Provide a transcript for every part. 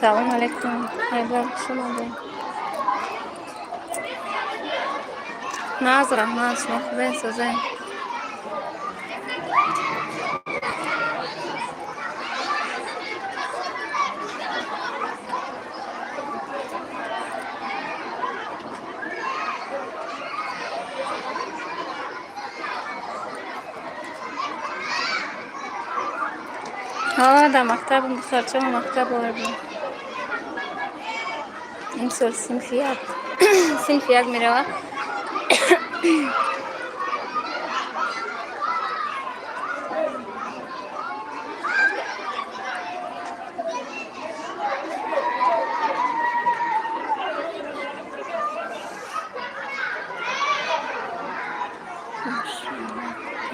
سلام علیکم. خیلی خوش اومدید. ناز رحمت شما خوبه سوزه. ها در مکتب بخارچه و مکتب آوردم. این سال سنفیت سنفیت میره.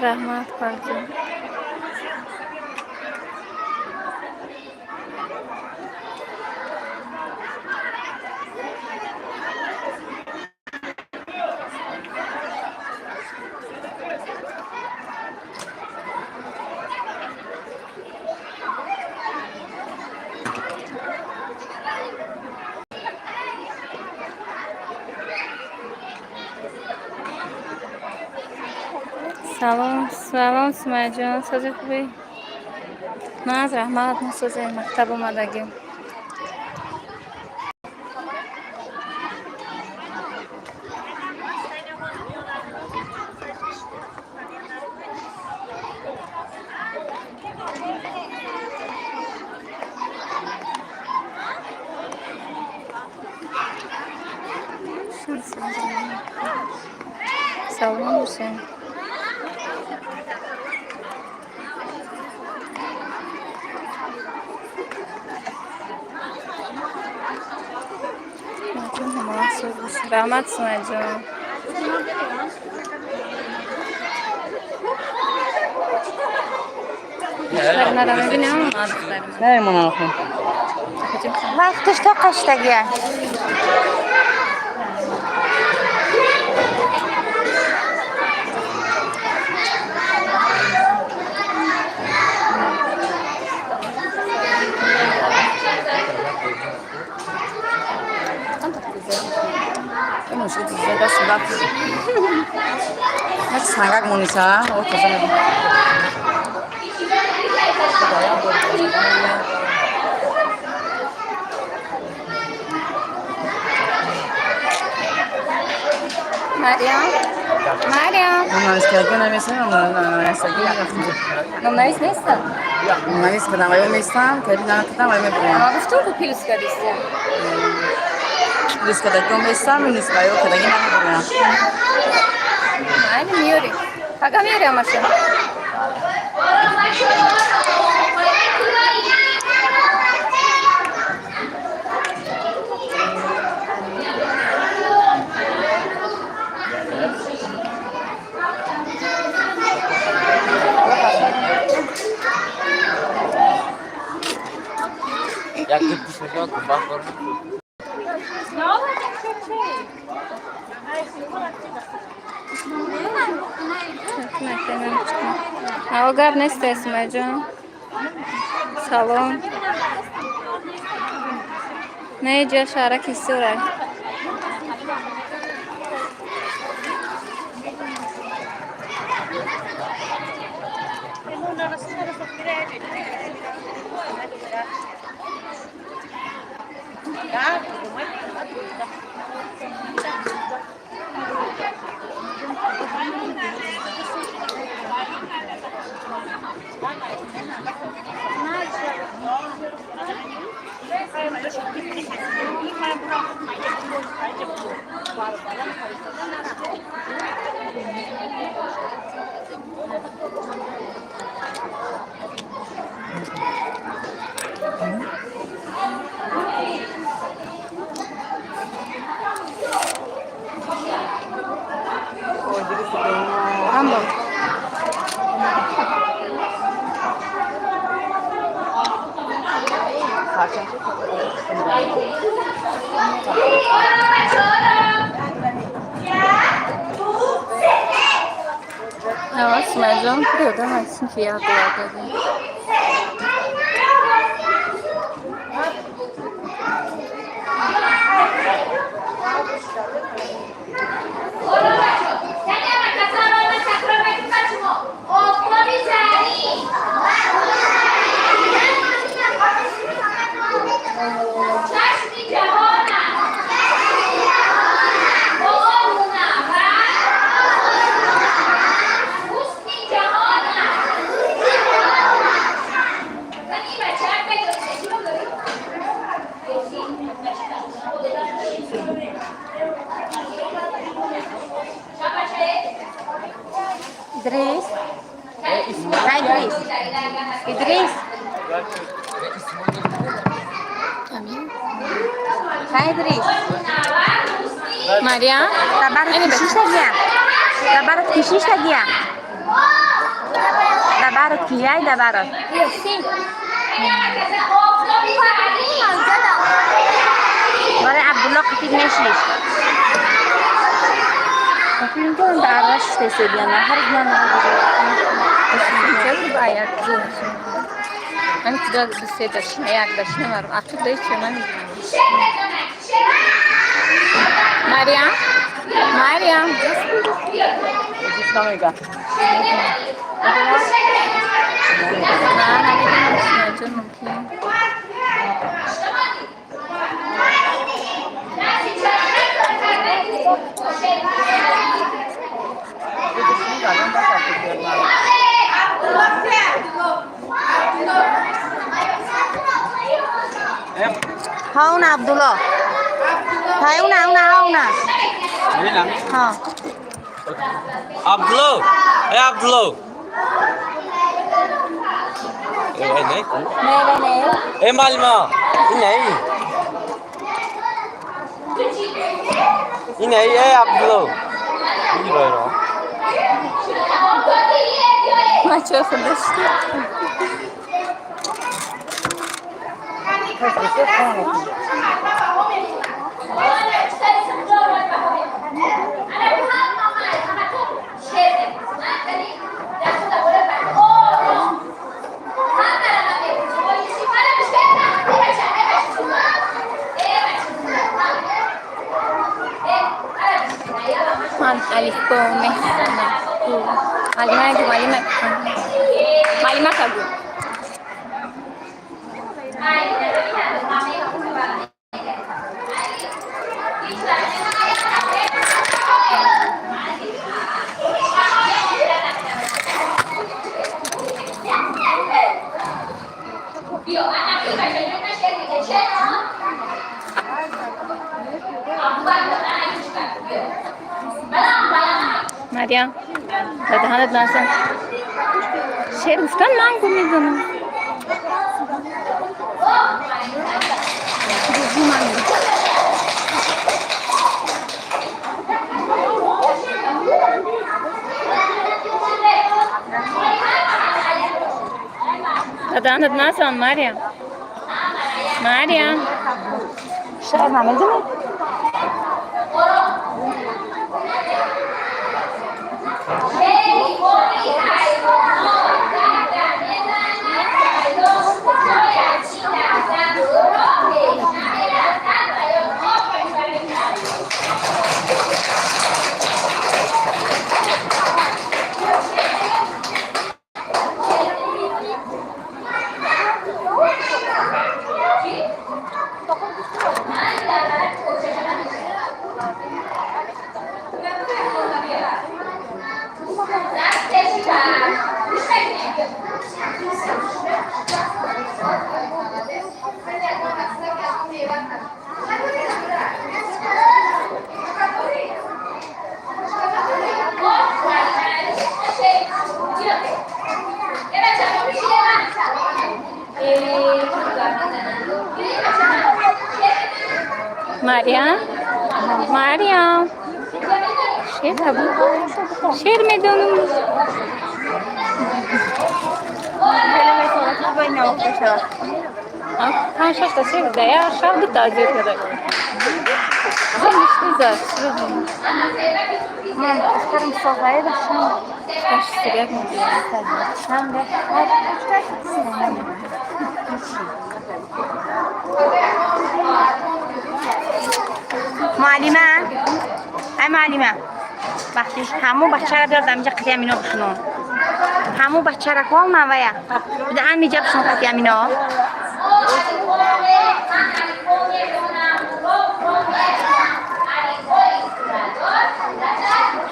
رحمت خالجون. سلام سمیه جان سوزه خوبی؟ ناز رحمت ما سوزه مکتب اومدگیم. سلام باشین. رحمت سمیه جان. دختر نمیبینی همون نه ایمان آخه وقتش تا قشتگیه. اینو شد زیاد سلام نه سنگک مونیسا او تو زنم مریم من اسکیگو نمیستم من اسکیگو رفتم نمایش نیستم. نمیست بدم ولی میستم که دیدم کدام ولی میبرم ما گفتم که پیلس کردیستیم. لیست کدام میستم نیست ولی کدام نمیبرم نه میاری. کجا میاری ماشین؟ Jak ty piszesz o kumbach? آقا نیست اسمه جان. سلام. نه جا شارکی سوره. Ambo. Nossa, mas eu não queria dar mais enfiado lá, إدريس. هاي إدريس. إدريس. هاي إدريس. مريم دبرت کشیش نگیم. دبرت کشیش نگیم. دبرت کیای دبرت. برای عبدالله قتیل نشیش. قتیل میکنم در عرش تیسیدیم. هر جمعه چه باید من کجا دوستی داشتم یک داشتم مرم آخر دایی چه من مریم Islamica. نه نمیدونم سمجون ممکن هاون عبدالله. هاونه. ها. Abdullah. Hey Abdullah. نه. Hey Malma. Ini hey Abdullah. Ini böyle. ما چه خودشتی من الف با معلومه کگو مریم به دهانت نزن شعر گفتن من گو میدونم به دهانت نزن مریم شعر نمیدونی؟ مریم شعر میدونم پنج شش تا شعر دیا شب دو تازه کرده من افکارم صغیره داشتم باش سریع میگیرم معلمه بخشش همون بچه را بیار اینجا قطعه امینا بشنون همون بچه را کن نویا بده اینجا بشنون قطعه امینا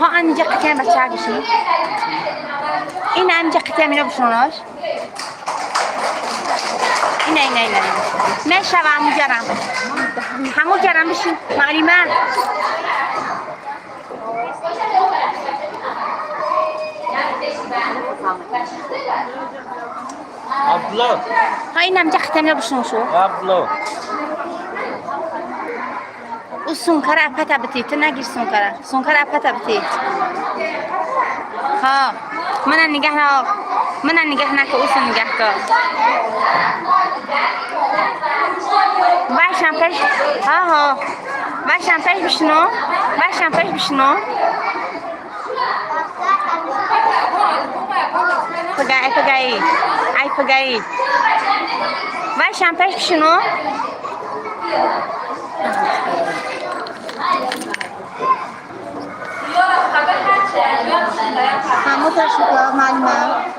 ها اینجا قطعه بچه را بشنون این اینجا قطعه امینا بشنوناش این میشه و همون جرم بشین معلمه Abdullah. های نمجا ختمی بشنو شو Abdullah. او سونکر اپتا بتی تو نگیر سونکر اپتا بتی ها من نگه نکه او سون نگه که باشم پیش ها باشم پیش بشنو پگایی باشم پیش بشنو همه تا شکل معلومه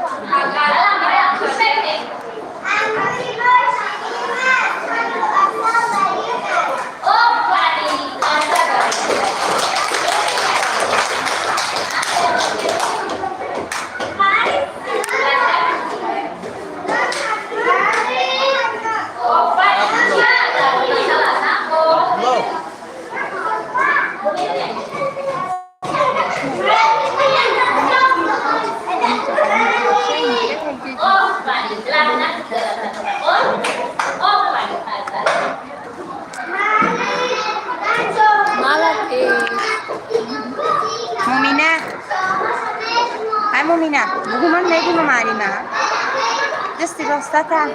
مومینه بگو من نمیدونم معلومه دستی راستتا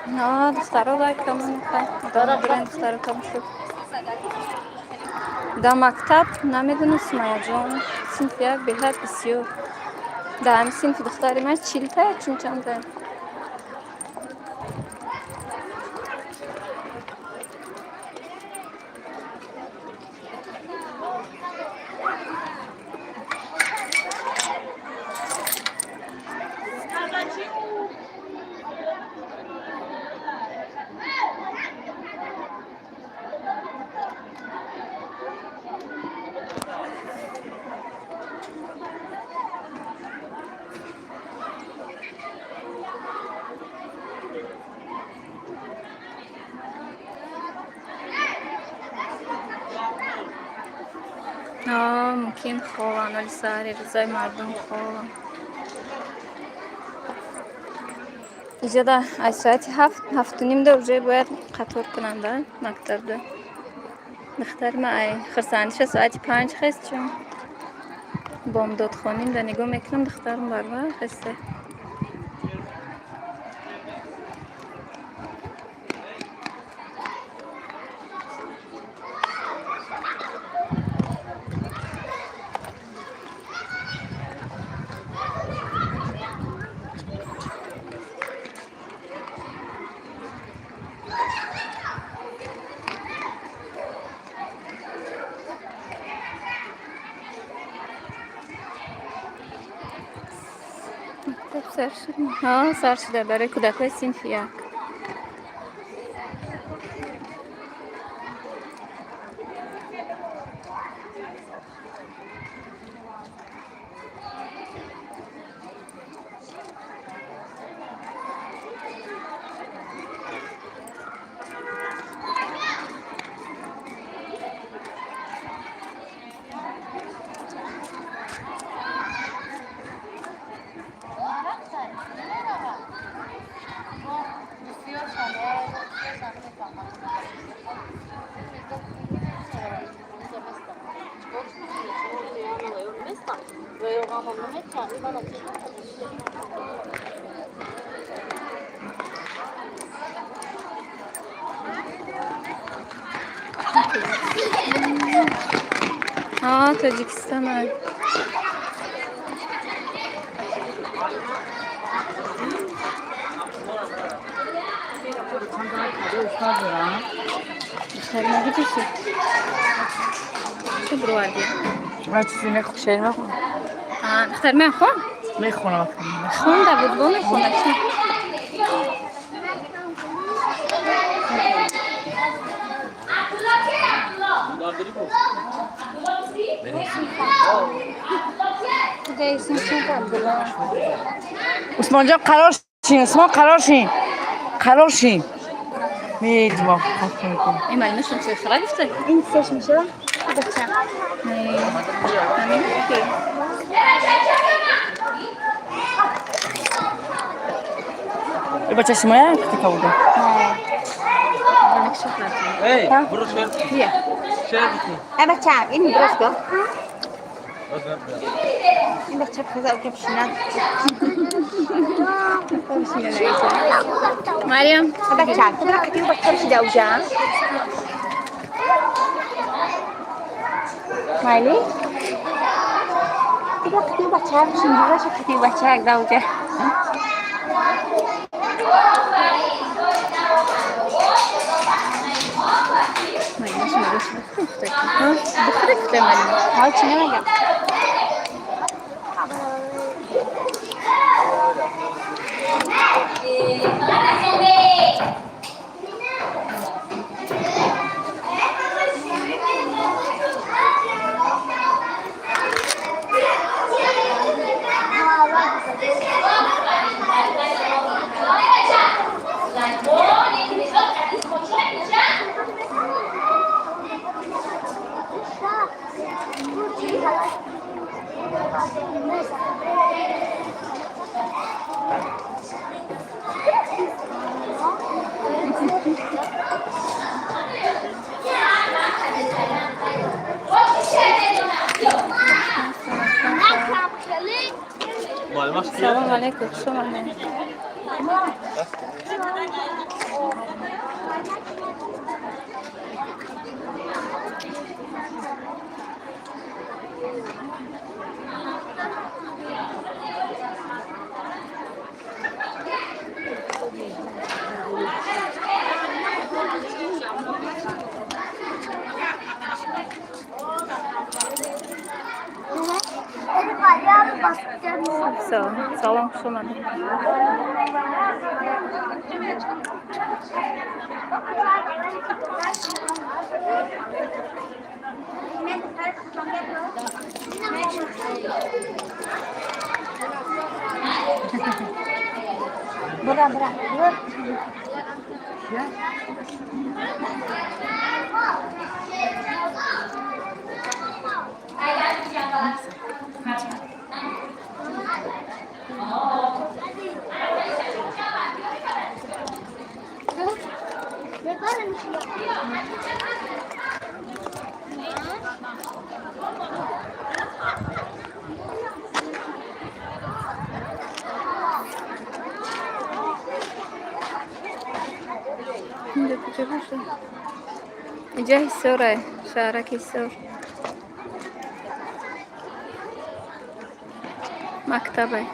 نه دخترها باید کم دارم برن دخترها کم شد در مکتب نمیدونم سمایه جان صنف یک بهت بسیار در همین صنف دختری من چیلته چون چنده ممکن خوابن ولی سر روزای مردم خوابن اینجا در از ساعت 7:30 در اونجا باید قطار کنم در مکتب ده دختر من خرسانیش ساعت 5 خست چون بامداد خانیم در نگاه میکنم دخترم برابر خسته سر شده سر شده برای کودکای صنف یک تاجیکستان های دختری نگی چی شد؟ چه برواردی؟ من چیزی میخونم شعر میخونم دختر میخون؟ میخونم خونده بود با میخونده چی؟ عثمان جان قرار شین اسما قرار شین میدیم این مال نشون چه خراب است؟ این سش میشه بچه همین که این بچه شما کتی کبوده Hey, برو شیر بیا شیر بکن. بچه این درست کن این بچه بخزا که بشینه مریم بچه کدرا کتیو بچه بشیده اوجا مایلی کدرا کتیو بچه بشینده باشه کتیو بچه اگدا اوجا مریم شما بخورید ها بخورید مریم های چی نمیگم معلومات سلام علیکم شما نه سلام شما نه برا اینجا کجا باشه اینجا حسوره شهرک حسور مکتبه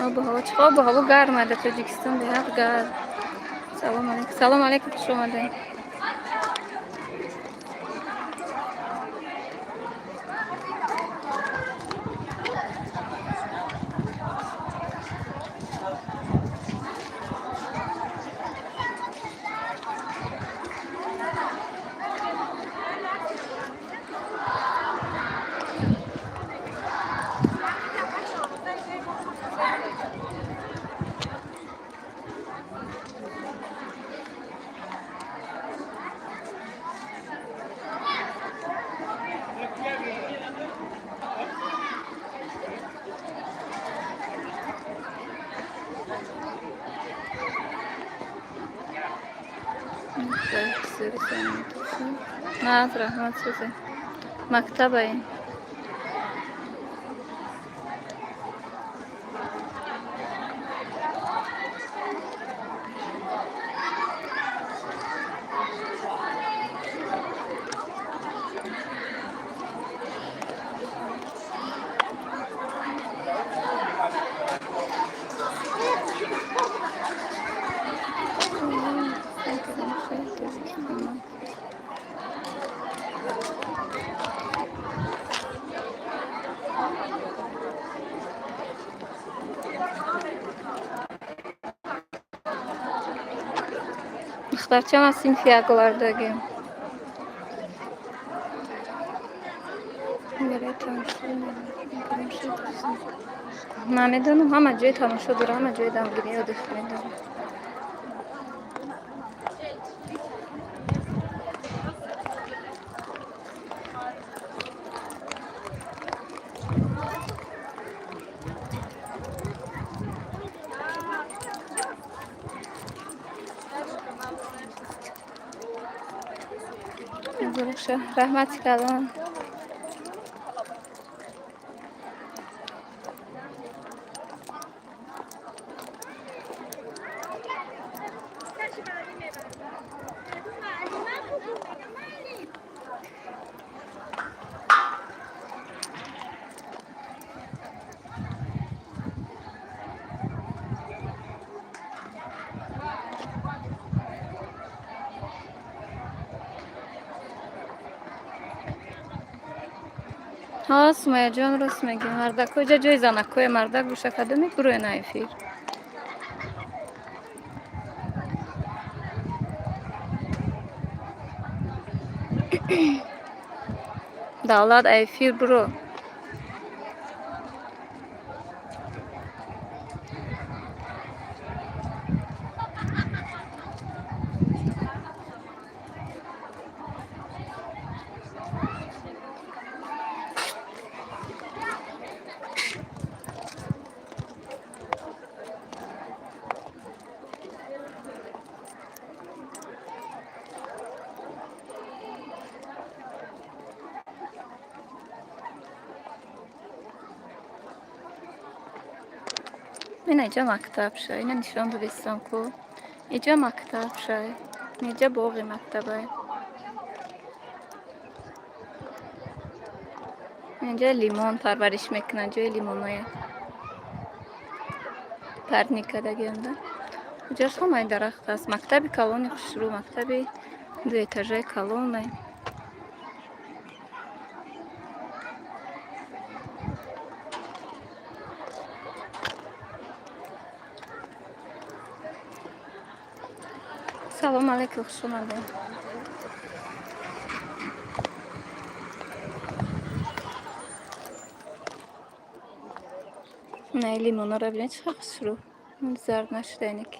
آب هوا چقدر آب هوا گرمه در تاجیکستان به هر گرم سلام علیکم خوش اومدین نه رحمت سوزه مکتبه دخترچه هم از سینفی اگواردگیم برای تماشا نمیدونم همه جای تماشا داره همه جای دمگیری یا دفنی داره بزرگشه رحمت کردن ها سمیه جان راست میگی مردک کجا جای زنکوی مردک گوشه کدومی بروی نایفیر دولت ایفیر برو این اینجا مکتب شد اینه نشان ببستم کو اینجا مکتب شد اینجا باقی مکتبه اینجا لیمون پرورش میکنن جای لیمونای پرنی کردگی انده اینجا همه درخت است مکتب کلونی خوشرو مکتب دو اتاژه کلونه سلام علیکم خوش اومدین نه لیمونا رو ببینید چقدر خوشرو زرد نشده اینک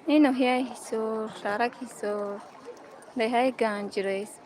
اینو هی هیسور شارک هیسور دهی گنج رئیس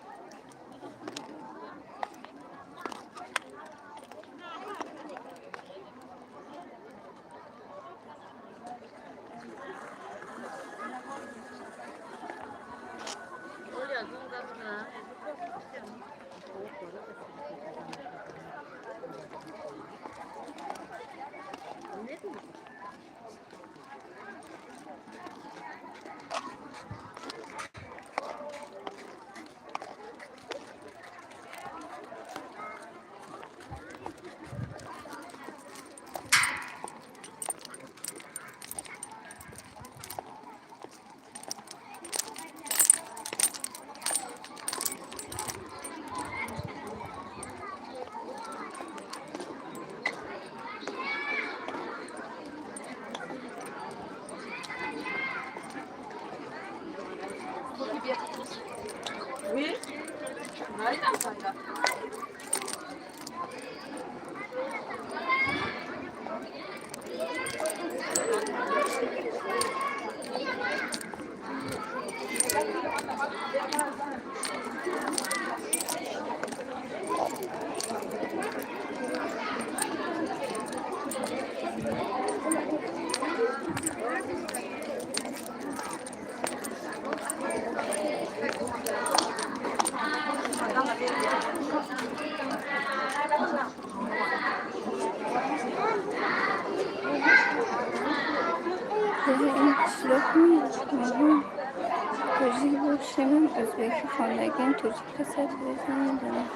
توجیه باشیم ازبکی خواندگیم توجیه کسات بزنیم دارم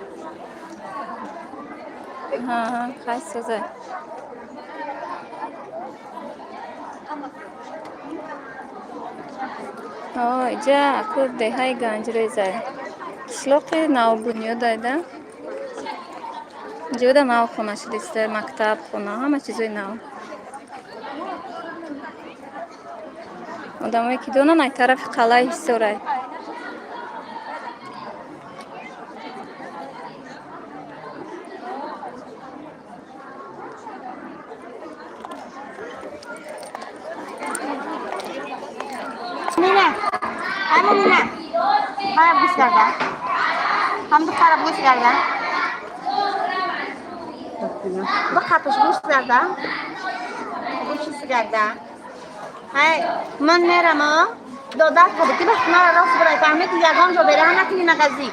ها خیلی سازه اینجا اکو ده های گنج ریزه qishloqi nav bunyodayda. Joda nav xonashilisi, maktab, xona, hamma chizoy nav. Odamlar ki donan ay tarafı qalay so'ray. Nina, kamu Nina, mana bus garda? Kamu tuh para bus garda? Bak kapış bus garda? Bus garda? Hai, من میرم دو ده تا دیگه بس من راست برای فهمید یگان جو بره هم نکنی نقضی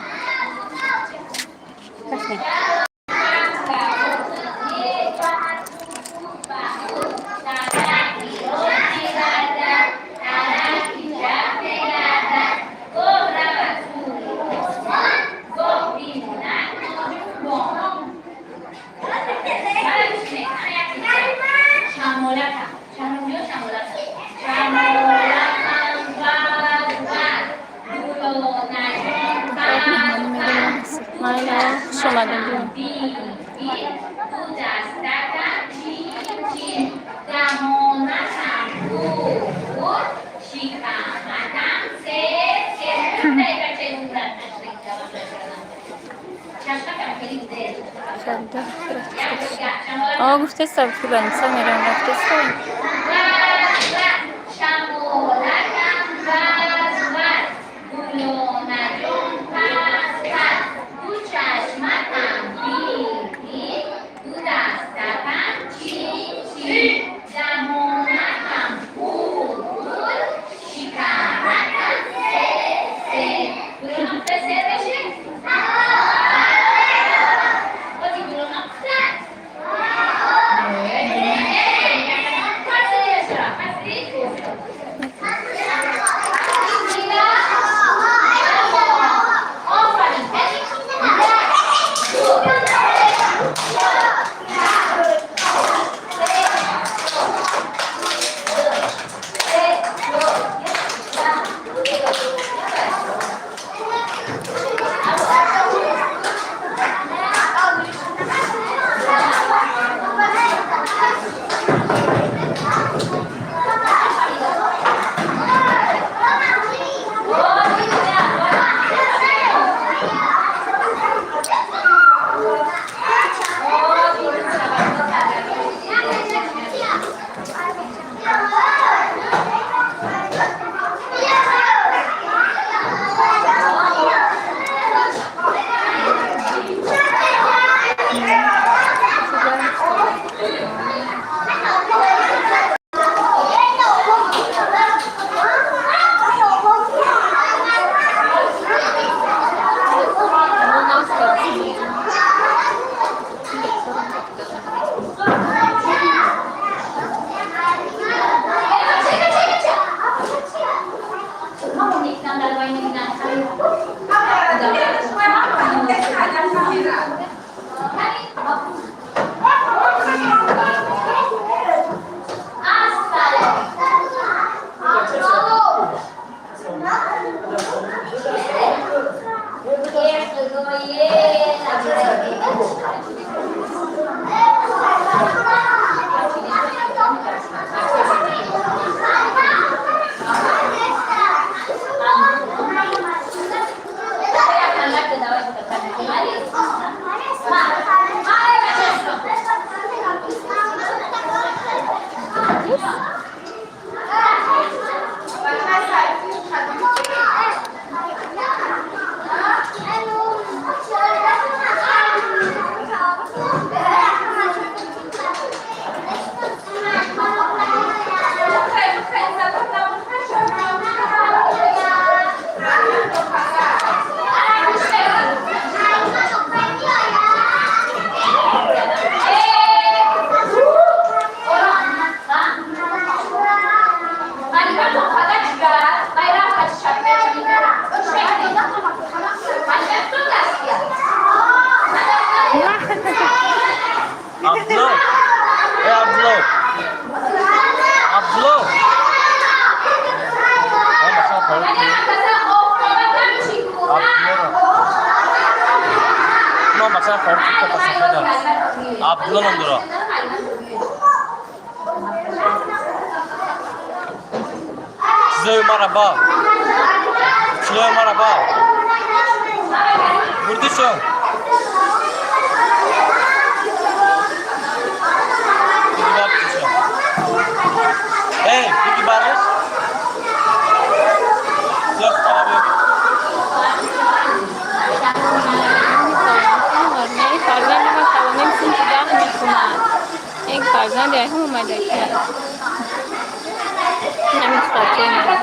گفته سبت که بنیسا میرم رفته سبت Abdullah Nandura. Size merhaba. Size merhaba. Buradasın. Hey, peki barış? Yok abi. یک فرزند ما توانیم سن 10 میخونن یک فرزند هم اومده که همین خاطر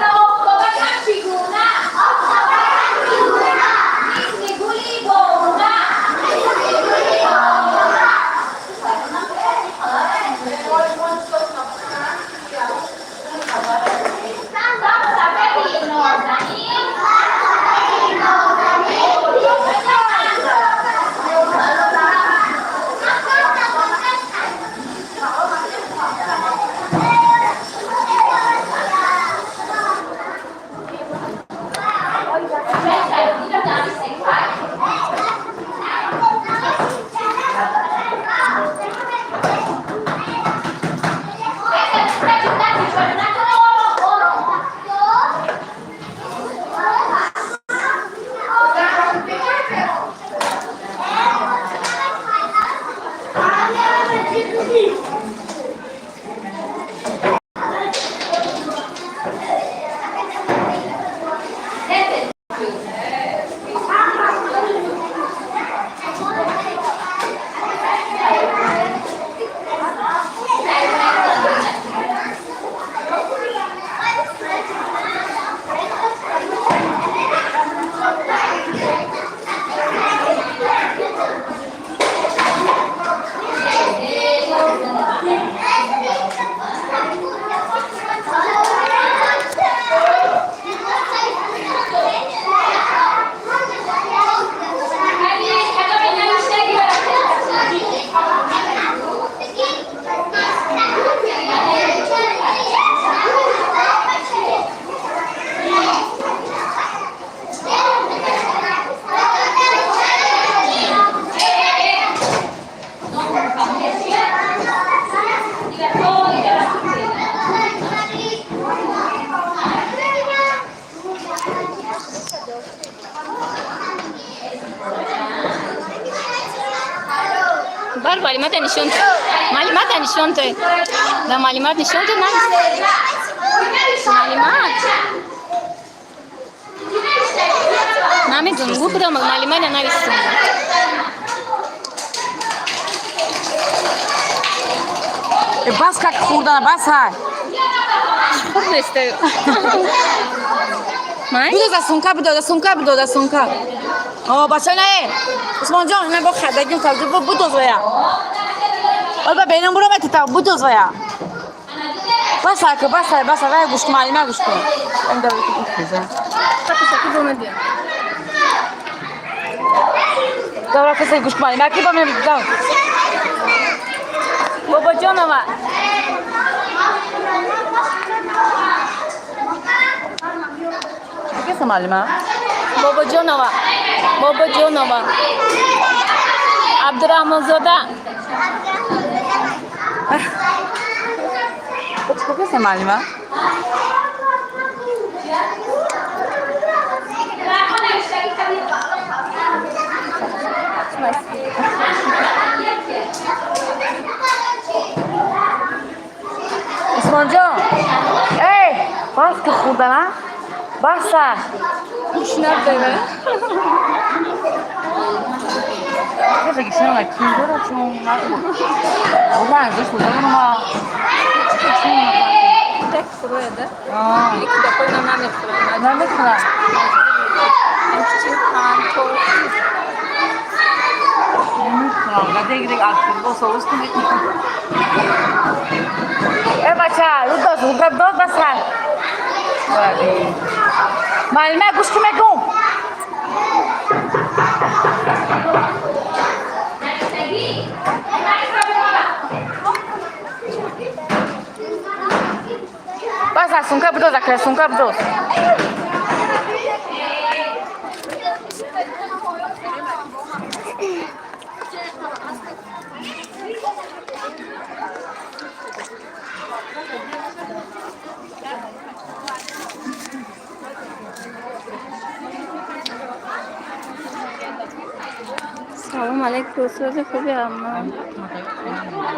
بر معلومات نشون ده معلومات نشون ده ده معلومات نشون ده نه معلومات نمیدونم گفتم معلومات ننویسم بس که خوردن بس های خوب نیست من بدو از سونکا بچه نه عثمان جان نه با خدگیم کالجو بدو زویا ولی بینم برو متتا بدو زویا بس های گوش کن معلومه گوش کن این داره که بزن ساکی بومدی داره کسی گوش کن معلومه کی با من بزن بابا جانم کسی معلومه بابا جانم عبدالرحمن زاده کسی معلومه عثمان جان ای باز که خوردن ها باسا گوش نداره کسی که شما نکنی داره چون اولا ازش بودن ما تک فروه ده آه یکی دفعه نمیخورم نمیخورم نمیخورم دیگه آخر با سوس کنید ای بچه رو داد بس هر معلومه گوش که میگم بس سونکا بدو ذکر سونکا بدو سلام علیکم سوز خوبی اما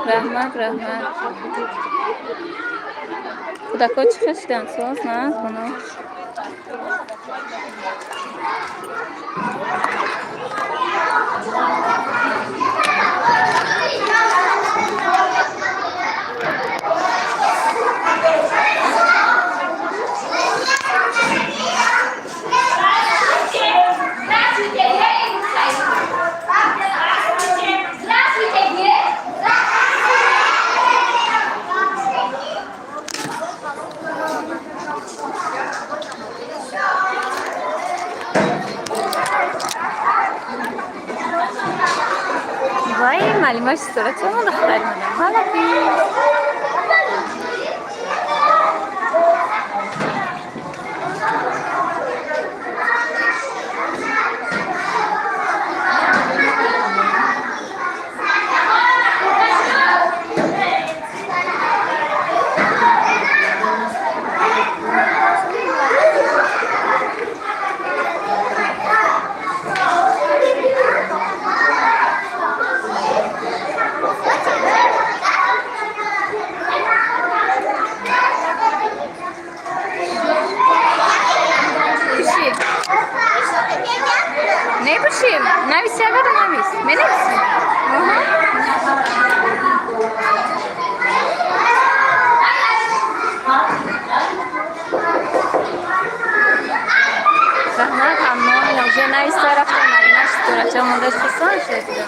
رحمت کودکا چی خشتن سوز نه کنم وای معلومش صورت ما دختری مادم حالا ne pushim? Navis agora navis. Menex. Rahmat amma moje navis tarafta navis toracha monda chisan shekda.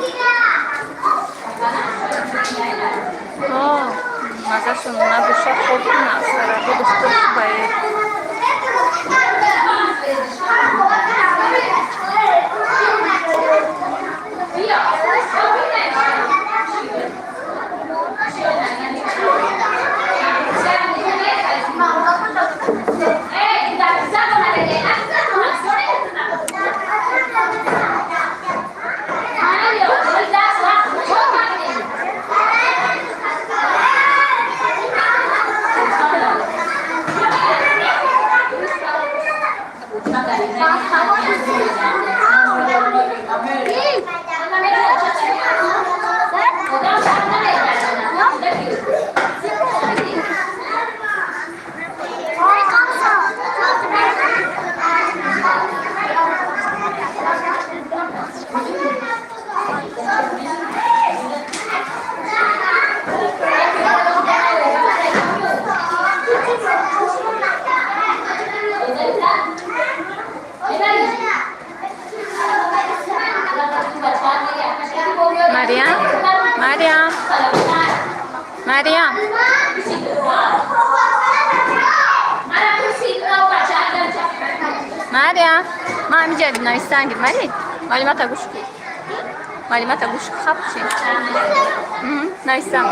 Mazashun nabusha khudna sara khudsh baye. Mariam. Mariam. ما همینجا نویستن گیر مری معلومات گوش کن معلومات گوش خب چی نویستم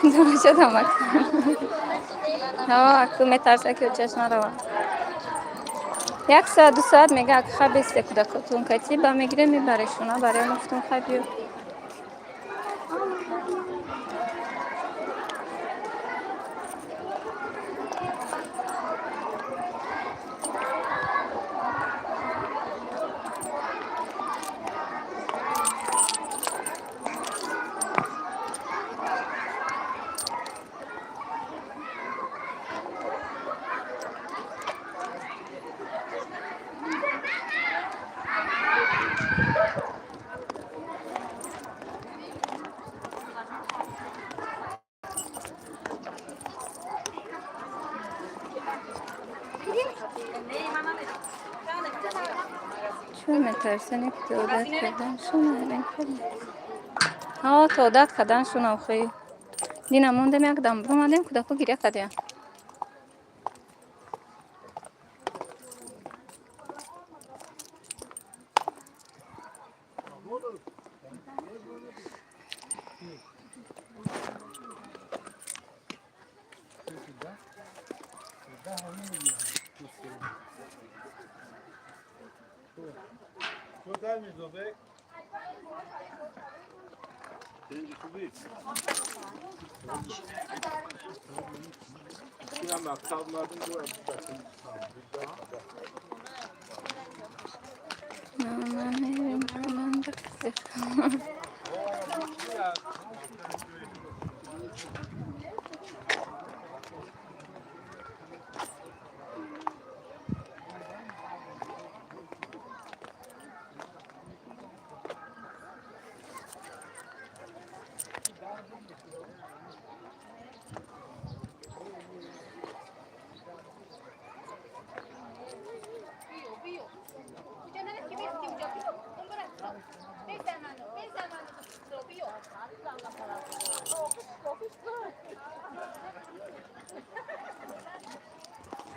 درجه دامد اکو میترسه که چشم رو یک ساعت دو ساعت میگه اگه خواب است کودکاتون کتی با میگیره میبرشونا برای مفتون خوابیو چون میترسن که عادت کردن شون هرین کنه عادت کردن شون آخی دینا موندم یک دم برو مادم کودکو گیره کردیم Total mi zobek? Ya maktab madem bu من میریم من بخیر.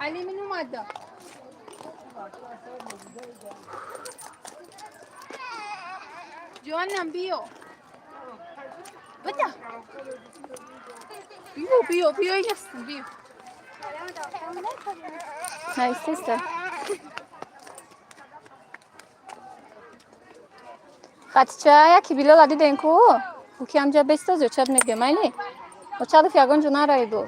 علی من اومد. جوانم بیو. بده. بیو هستم بیو. Nice sister. خطیچه یکی بیلا لادی دنکو او که همجا بسته زو چد میگه مینی و چد فیاگون جو نرایی بو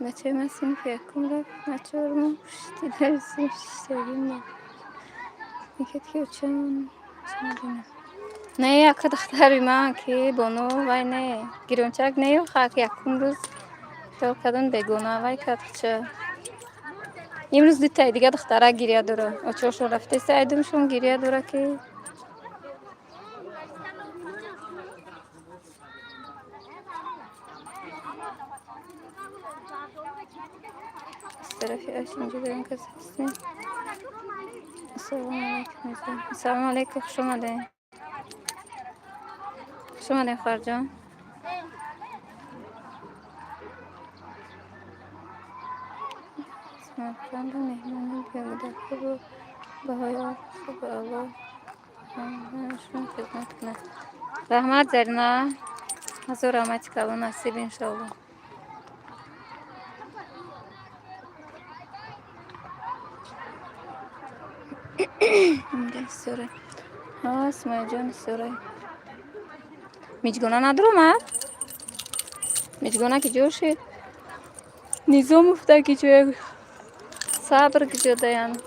بچه من سینی فکرم رو بچه رو شتی درسیم شتیم میکرد که چه من نه یک دختری من که بانو وای نه گیرونچک نه خاک یکم روز فکر کردن بگونه وای کرد چه امروز دیگه دیگه دختره گریه داره اچوشون رفته سعیدمشون گریه داره که طرفی اش اینجا داریم کسی هستیم السلام علیکم خوش آمدین خوش آمدین خواهر جان سمرقند مهمانی بیامده خوب به های خوب الله همشون خدمت کنه رحمت زرنا حضور رحمت کلو نصیب انشاءالله اینجا سوره ها اسمای جان سوره میجگونه ندارم میجگونه که جوشید نظام افته که جو صبر که جو دیان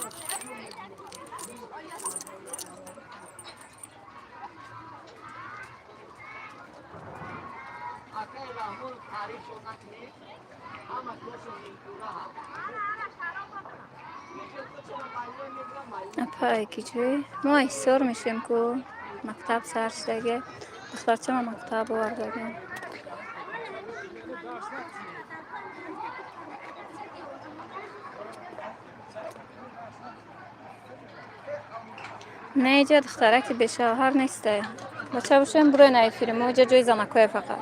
اپای کیچوی ما ایسار میشیم که مکتب سرش دیگه دخترچه ما مکتب وردگیم نه اینجا دختره که به شوهر نیسته بچه باشیم بروی نایفیریم ما اینجا جای زنکای فقط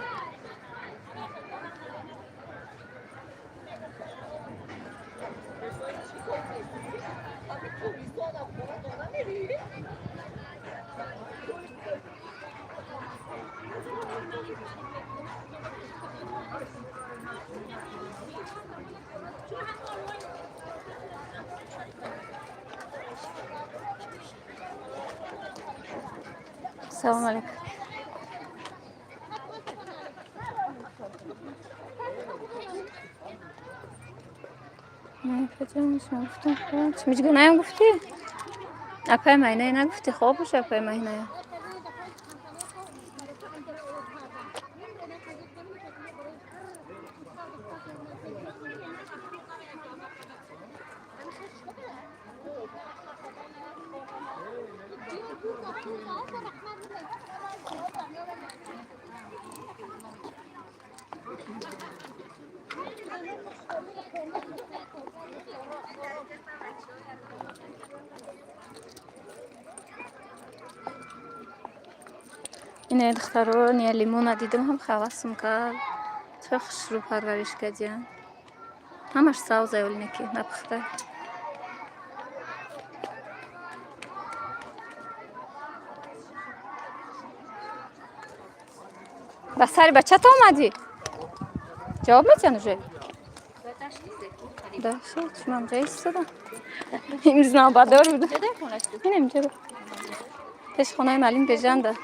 سلام علیکم نه کجا میشم گفتم خب چی میگه نیم گفتی اپای ماینه نگفتی خواب باشه اپای ماینه این دختر رو نیا لیمون دیدم هم خواستم کرد چه خوش رو پرورش کردیم همش ساوز اول نکی نپخته بسری بچه تا اومدی جواب میتونی جای داشت شما هم جای ایستادم این زنها بدار بوده این اینجا بود پیش خونه معلم بجنده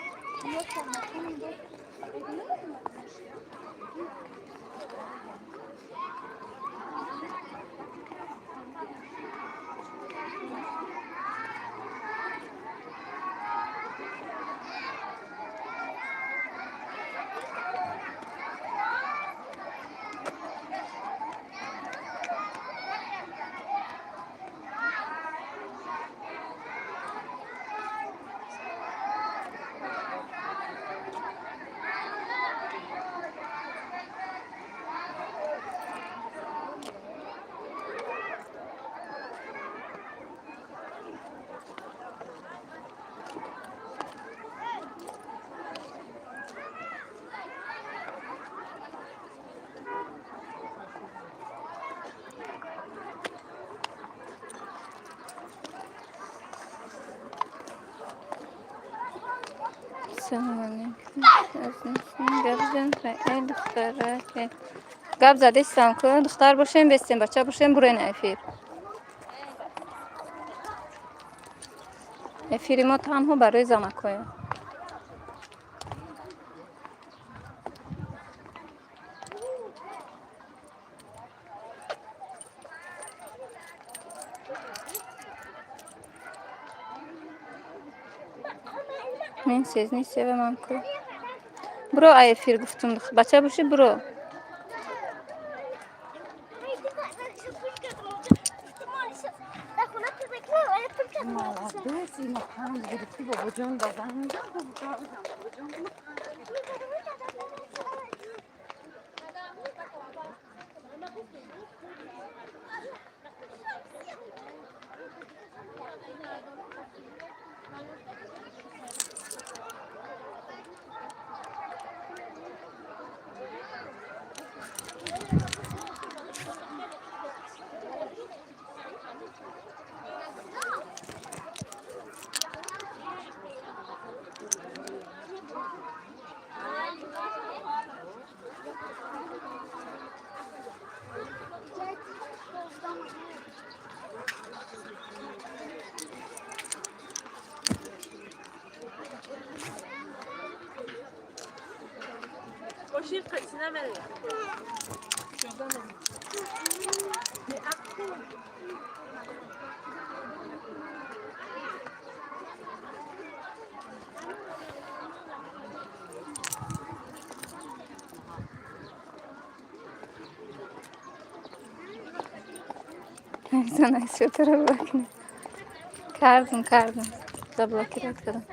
سلام علیکم گرجن خیلی دختره که گاب زده استم که دختر باشیم بستیم بچه باشیم برای نایفیر افیری ما تنها برای زنکایه من سیزنی سیوه من که برو افیر گفتم بچه باشی برو نمیتونم شطور بکنم. کردم. تا بلاکیرت کردم.